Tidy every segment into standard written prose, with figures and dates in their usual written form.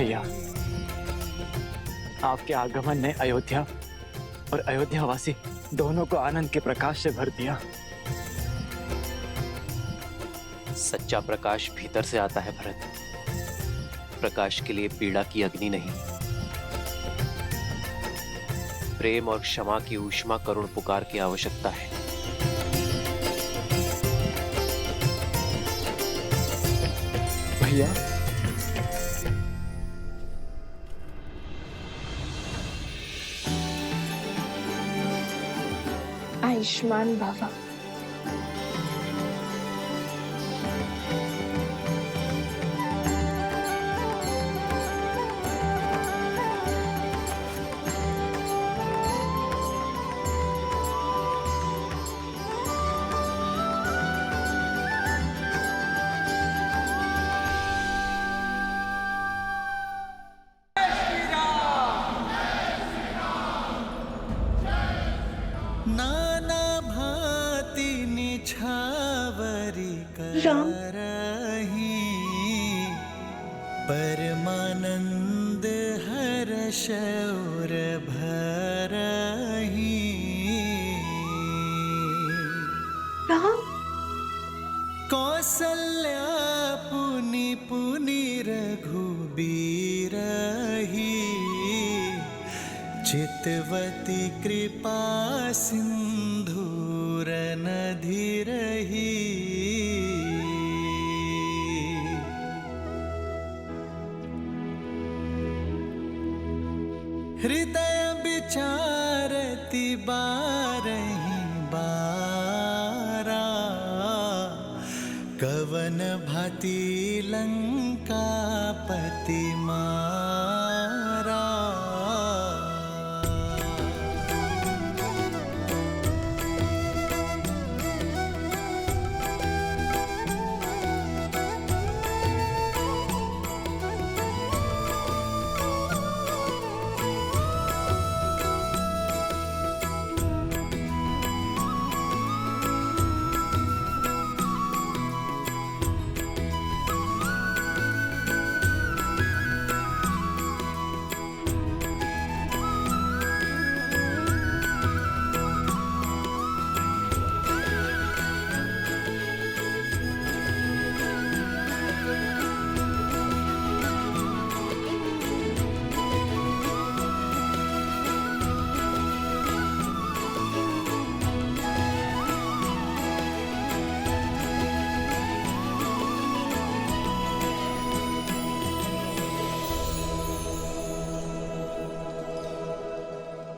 भैया, आपके आगमन ने अयोध्या और अयोध्यावासी दोनों को आनंद के प्रकाश से भर दिया। सच्चा प्रकाश भीतर से आता है भरत। प्रकाश के लिए पीड़ा की अग्नि नहीं, प्रेम और क्षमा की ऊष्मा करुण पुकार की आवश्यकता है। भैया, आयुष्मान भव। नाना भांति निछावरी करही, परमानंद हर्ष और भरही। कौसल्या पुनि पुनि रघुबीरही, चितवती कृपा सिंधूर नधिरही। हृदय विचारति बारही बारा, कवन भांति लंकापति मारा।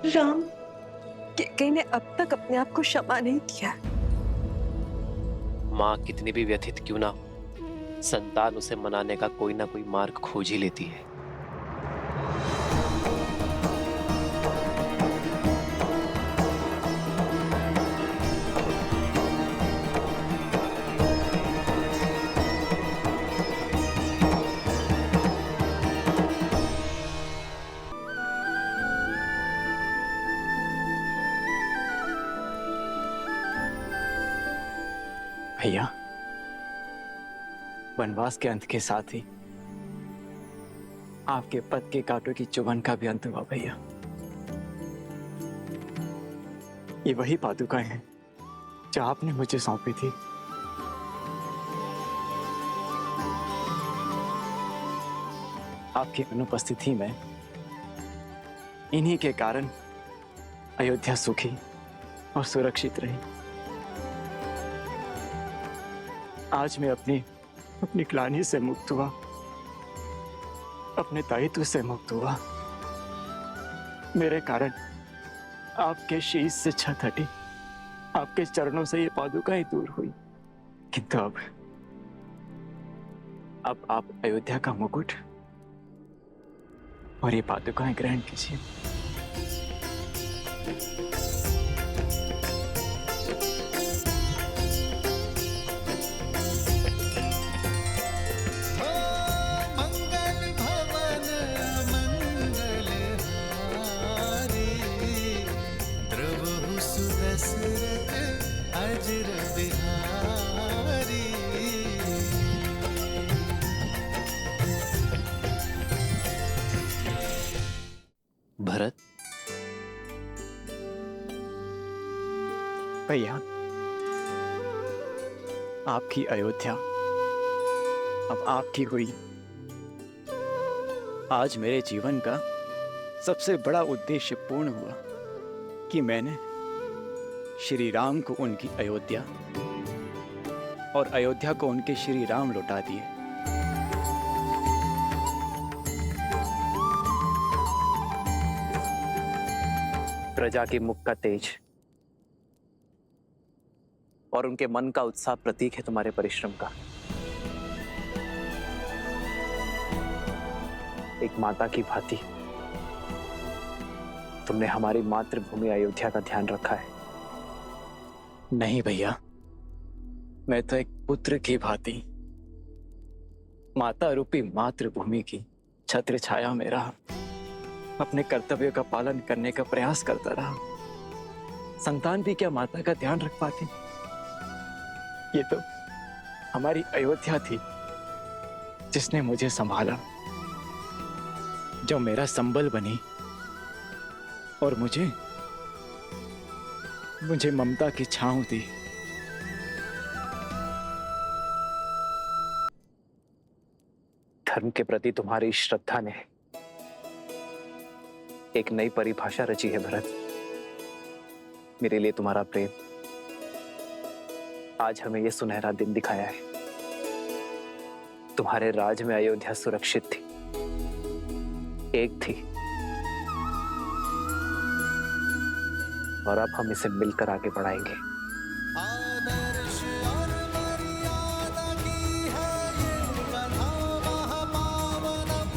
राम, कैकेयी ने अब तक अपने आप को क्षमा नहीं किया। माँ कितनी भी व्यथित क्यों ना हो, संतान उसे मनाने का कोई ना कोई मार्ग खोज ही लेती है। भैया, वनवास के अंत के साथ ही आपके पद के कांटों की चुभन का भी अंत हुआ भैया। ये वही पादुकाएं हैं जो आपने मुझे सौंपी थी। आपकी अनुपस्थिति में इन्हीं के कारण अयोध्या सुखी और सुरक्षित रही। आज मैं अपनी ग्लानि से मुक्त हुआ, अपने दायित्व से मुक्त हुआ। मेरे कारण आपके शीश से छत हटी, आपके चरणों से ये पादुकाएं दूर हुई। किंतु अब आप अयोध्या का मुकुट और ये पादुकाएं ग्रहण कीजिए। अजर बिहारी। भैया, आपकी अयोध्या अब आपकी हुई। आज मेरे जीवन का सबसे बड़ा उद्देश्य पूर्ण हुआ कि मैंने श्री राम को उनकी अयोध्या और अयोध्या को उनके श्री राम लौटा दिए। प्रजा के मुख का तेज और उनके मन का उत्साह प्रतीक है तुम्हारे परिश्रम का। एक माता की भांति तुमने हमारी मातृभूमि अयोध्या का ध्यान रखा है। नहीं भैया, मैं तो एक पुत्र की भांति माता रूपी मातृभूमि की छत्र छाया में रहा, अपने कर्तव्यों का पालन करने का प्रयास करता रहा। संतान भी क्या माता का ध्यान रख पाती? ये तो हमारी अयोध्या थी जिसने मुझे संभाला, जो मेरा संबल बनी और मुझे ममता की छांव दी। धर्म के प्रति तुम्हारी श्रद्धा ने एक नई परिभाषा रची है भरत। मेरे लिए तुम्हारा प्रेम आज हमें यह सुनहरा दिन दिखाया है। तुम्हारे राज में अयोध्या सुरक्षित थी, एक थी, और अब हम इसे मिलकर आगे बढ़ाएंगे। आदर्श और मर्यादा की है ये कथा महापावनम।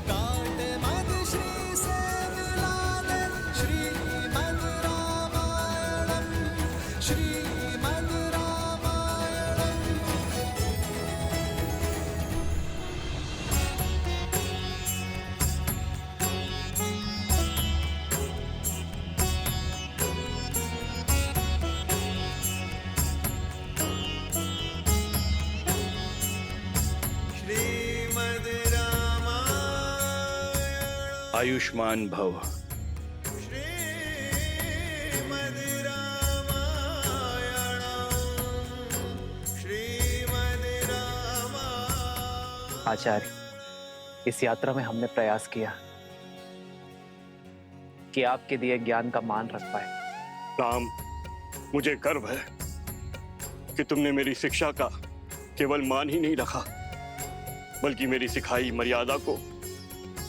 काट मद श्री से मिला ले श्रीमद् रामायणम, श्रीमद् रामायणम। श्रीमद् रामायण, आयुष्मान भव। श्रीमद् रामायण, श्रीमद् रामायण। आचार्य, इस यात्रा में हमने प्रयास किया कि आपके दिए ज्ञान का मान रख पाए। राम, मुझे गर्व है कि तुमने मेरी शिक्षा का केवल मान ही नहीं रखा, बल्कि मेरी सिखाई मर्यादा को,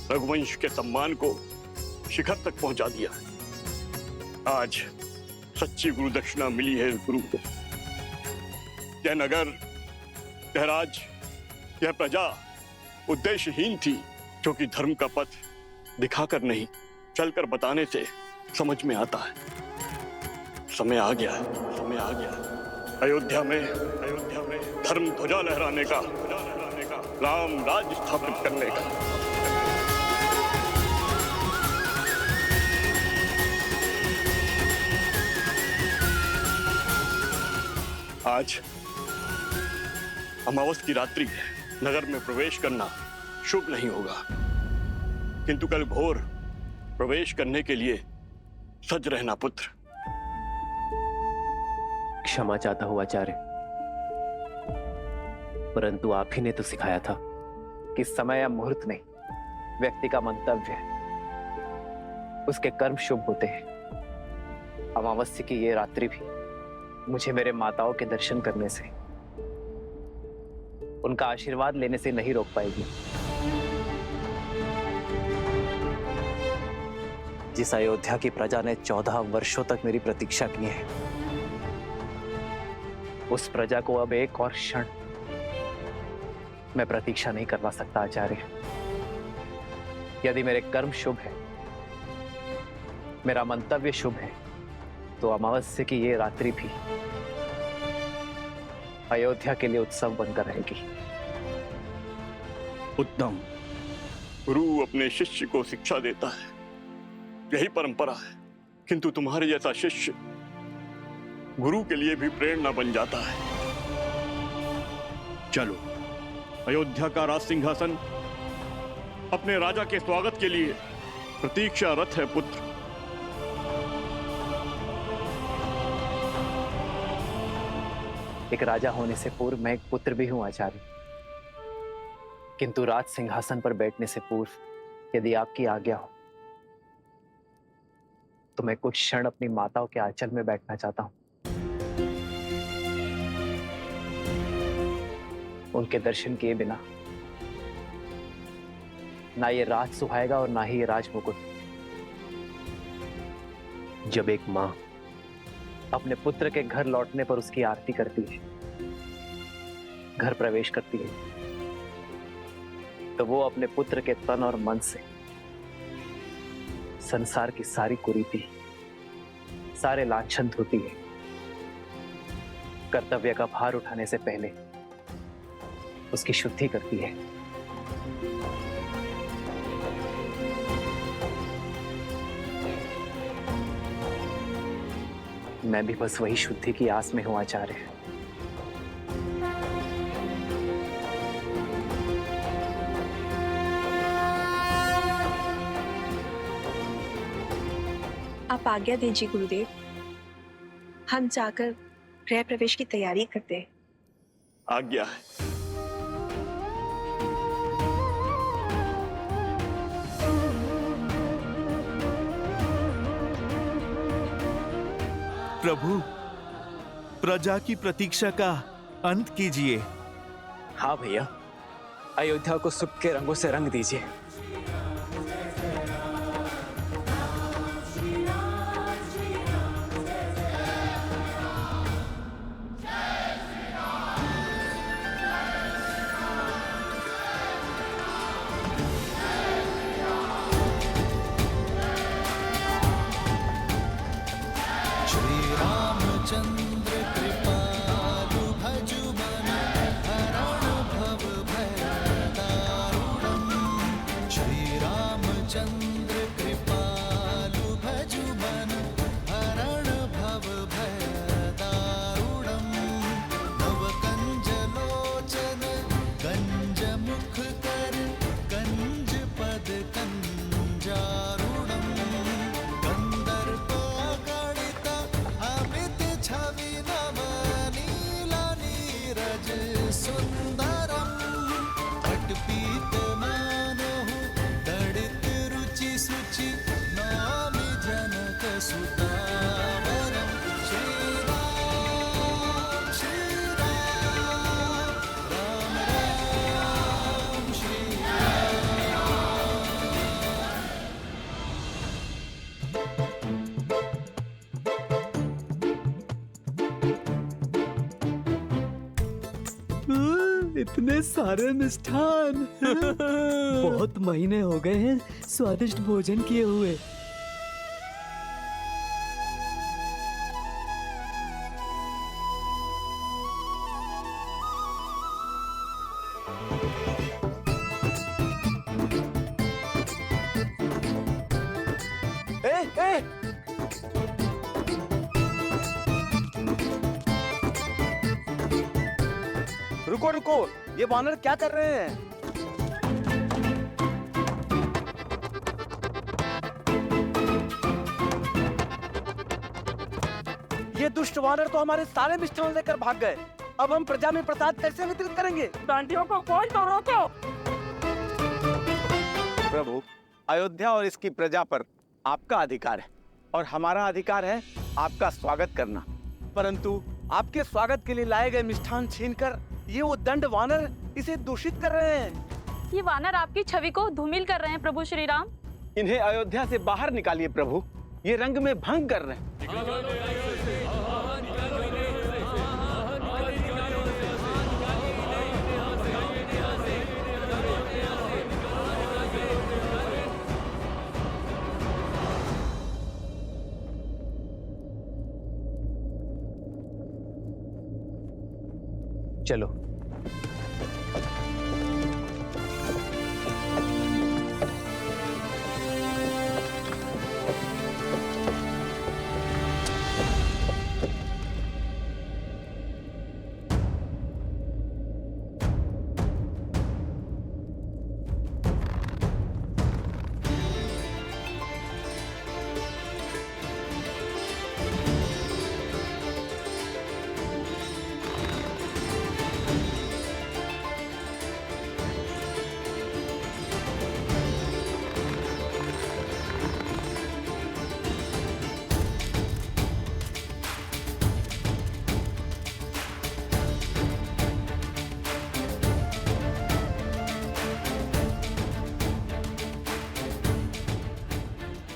रघुवंश के सम्मान को शिखर तक पहुंचा दिया। आज सच्ची गुरु दक्षिणा मिली है इस गुरु को। यह नगर, यह राज, यह प्रजा उद्देश्यहीन थी, क्योंकि धर्म का पथ दिखाकर नहीं, चलकर बताने से समझ में आता है। समय आ गया है, समय आ गया है। अयोध्या में धर्म ध्वजा लहराने का, राम राज स्थापित करने का। आज अमावस की रात्रि है, नगर में प्रवेश करना शुभ नहीं होगा, किंतु कल भोर प्रवेश करने के लिए सज रहना पुत्र। क्षमा चाहता हूं आचार्य, परंतु आप ही ने तो सिखाया था कि समय या मुहूर्त नहीं, व्यक्ति का मंतव्य है, उसके कर्म शुभ होते हैं। अमावस्या की ये रात्रि भी मुझे मेरे माताओं के दर्शन करने से, उनका आशीर्वाद लेने से नहीं रोक पाएगी। जिस अयोध्या की प्रजा ने 14 वर्षों तक मेरी प्रतीक्षा की है, उस प्रजा को अब एक और क्षण मैं प्रतीक्षा नहीं करवा सकता आचार्य। यदि मेरे कर्म शुभ है, मेरा मंतव्य शुभ है, तो अमावस्या की ये रात्रि भी अयोध्या के लिए उत्सव बनकर रहेगी। उत्तम। गुरु अपने शिष्य को शिक्षा देता है, यही परंपरा है, किंतु तुम्हारे जैसा शिष्य गुरु के लिए भी प्रेरणा बन जाता है। चलो, अयोध्या का राज सिंहासन अपने राजा के स्वागत के लिए प्रतीक्षारत है पुत्र। एक राजा होने से पूर्व मैं एक पुत्र भी हूं आचार्य, किंतु राज सिंहासन पर बैठने से पूर्व यदि आपकी आज्ञा हो तो मैं कुछ क्षण अपनी माताओं के आंचल में बैठना चाहता हूं। उनके दर्शन किए बिना ना ये राज सुहाएगा और ना ही ये राज मुकुट। जब एक मां अपने पुत्र के घर लौटने पर उसकी आरती करती है, घर प्रवेश करती है, तो वो अपने पुत्र के तन और मन से संसार की सारी कुरीति, सारे लांछन धोती है। कर्तव्य का भार उठाने से पहले उसकी शुद्धि करती है। मैं भी बस वही शुद्धि की आस में हूं आचार्य। आप आज्ञा दीजिए गुरुदेव, हम जाकर गृह प्रवेश की तैयारी करते हैं। आज्ञा है। प्रभु, प्रजा की प्रतीक्षा का अंत कीजिए। हाँ भैया, अयोध्या को सुख के रंगों से रंग दीजिए। चंद्र कृपालु भजु मन हरण भव भय दारुणम्। श्री रामचंद्र कृपालु भजु मन हरण भव भय दारुणम्। नव कंज लोचन कंज मुख कर कंज पद कंजारुणम्। सुंदरम पटपीत मानहु दड़ित रुचि सुचि नामि जनक सुतावरम। श्री राम राम राम श्री इतने सारे मिष्ठान। बहुत महीने हो गए हैं स्वादिष्ट भोजन किए हुए। रुको रुको, ये वानर क्या कर रहे हैं? ये दुष्ट वानर तो हमारे सारे मिष्ठान लेकर भाग गए। अब हम प्रजा में प्रसाद कैसे वितरित करेंगे? डांडियों को खोज दो, रोको। प्रभु, अयोध्या और इसकी प्रजा पर आपका अधिकार है और हमारा अधिकार है आपका स्वागत करना। परंतु आपके स्वागत के लिए लाए गए मिष्ठान छीनकर ये उद्दंड वानर इसे दूषित कर रहे हैं। ये वानर आपकी छवि को धूमिल कर रहे हैं प्रभु श्री राम। इन्हें अयोध्या से बाहर निकालिए प्रभु, ये रंग में भंग कर रहे हैं। चलो।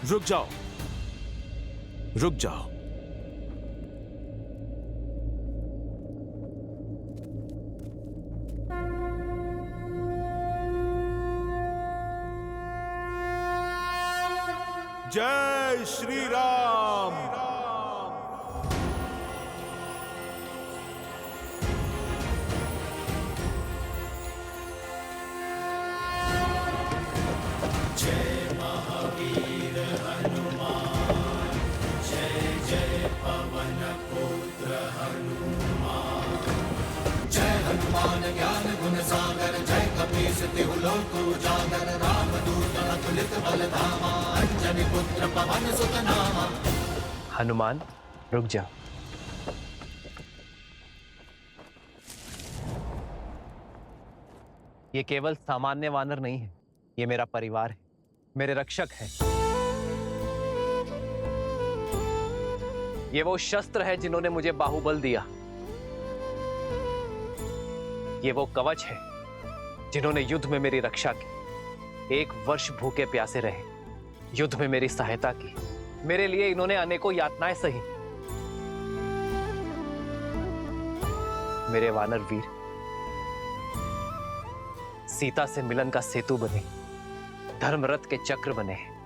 रुक जाओ, रुक जाओ। जय श्री राम। हनुमान, रुक जा। ये केवल सामान्य वानर नहीं है, ये मेरा परिवार है, मेरे रक्षक हैं। ये वो शस्त्र है जिन्होंने मुझे बाहुबल दिया। ये वो कवच है जिन्होंने युद्ध में मेरी रक्षा की। 1 वर्ष भूखे प्यासे रहे, युद्ध में मेरी सहायता की। मेरे लिए इन्होंने अनेकों यातनाएं सही। मेरे वानर वीर सीता से मिलन का सेतु बने, धर्मरथ के चक्र बने हैं।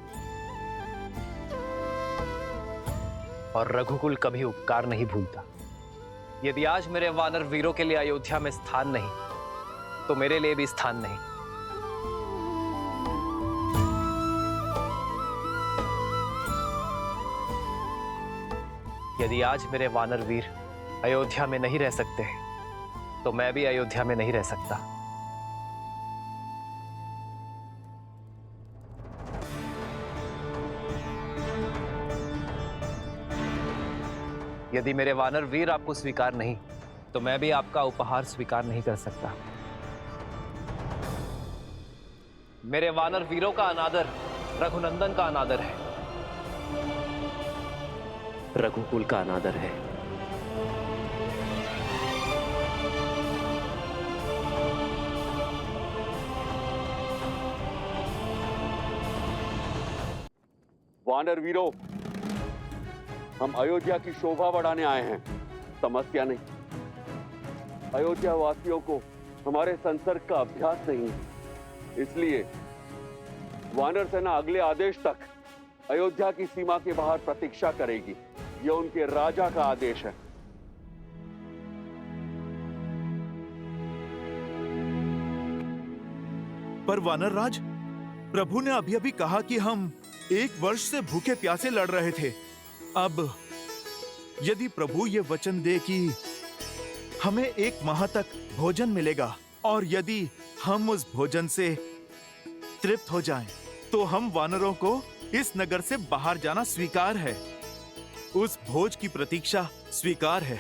और रघुकुल कभी उपकार नहीं भूलता। यदि आज मेरे वानर वीरों के लिए अयोध्या में स्थान नहीं, तो मेरे लिए भी स्थान नहीं। यदि आज मेरे वानर वीर अयोध्या में नहीं रह सकते, तो मैं भी अयोध्या में नहीं रह सकता। यदि मेरे वानर वीर आपको स्वीकार नहीं, तो मैं भी आपका उपहार स्वीकार नहीं कर सकता। मेरे वानर वीरों का अनादर रघुनंदन का अनादर है, रघुकुल का अनादर है। वानर वीरों, हम अयोध्या की शोभा बढ़ाने आए हैं, समस्या नहीं। अयोध्या वासियों को हमारे संसर्ग का अभ्यास नहीं है, इसलिए वानर सेना अगले आदेश तक अयोध्या की सीमा के बाहर प्रतीक्षा करेगी। यह उनके राजा का आदेश है। पर वानर राज, प्रभु ने अभी अभी कहा कि हम 1 वर्ष से भूखे प्यासे लड़ रहे थे। अब यदि प्रभु ये वचन दे कि हमें 1 माह तक भोजन मिलेगा, और यदि हम उस भोजन से तृप्त हो जाएं, तो हम वानरों को इस नगर से बाहर जाना स्वीकार है। उस भोज की प्रतीक्षा स्वीकार है।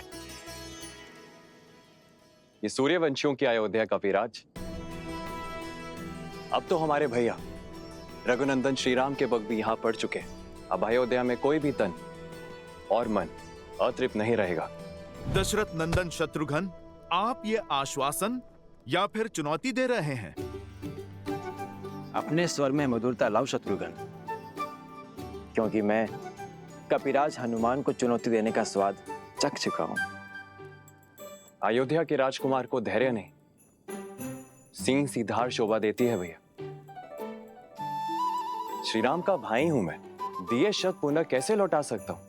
ये सूर्यवंशियों की अयोध्या का विराज अब तो हमारे भैया रघुनंदन श्रीराम के वक्त भी यहां पड़ चुके हैं। अब अयोध्या में कोई भी तन और मन अतृप्त नहीं रहेगा। दशरथ नंदन शत्रुघ्न, आप ये आश्वासन या फिर चुनौती दे रहे हैं? अपने स्वर में मधुरता लाओ शत्रुघ्न, क्योंकि मैं कपिराज हनुमान को चुनौती देने का स्वाद चख चुका हूं। अयोध्या के राजकुमार को धैर्य नहीं, सिंह सी धार शोभा देती है भैया। श्रीराम का भाई हूं मैं, दिए शब्द पुनः कैसे लौटा सकता हूं?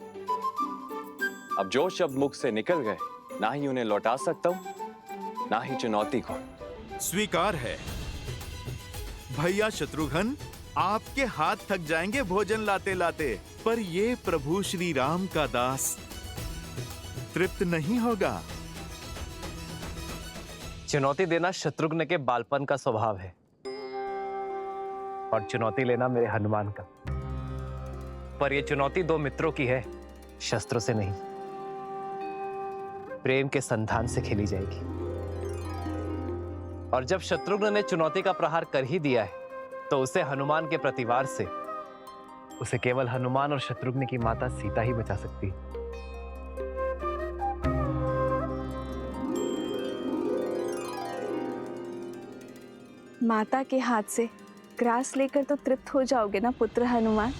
अब जो शब्द मुख से निकल गए, ना ही उन्हें लौटा सकता हूं, ना ही चुनौती को। स्वीकार है। भैया शत्रुघ्न, आपके हाथ थक जाएंगे भोजन लाते लाते, पर ये प्रभु श्री राम का दास तृप्त नहीं होगा। चुनौती देना शत्रुघ्न के बालपन का स्वभाव है, और चुनौती लेना मेरे हनुमान का। पर यह चुनौती 2 मित्रों की है, शस्त्रों से नहीं, प्रेम के संधान से खेली जाएगी। और जब शत्रुघ्न ने चुनौती का प्रहार कर ही दिया है, तो उसे हनुमान के प्रतिवार से उसे केवल हनुमान और शत्रुघ्न की माता सीता ही बचा सकती है। माता के हाथ से ग्रास लेकर तो तृप्त हो जाओगे ना पुत्र हनुमान।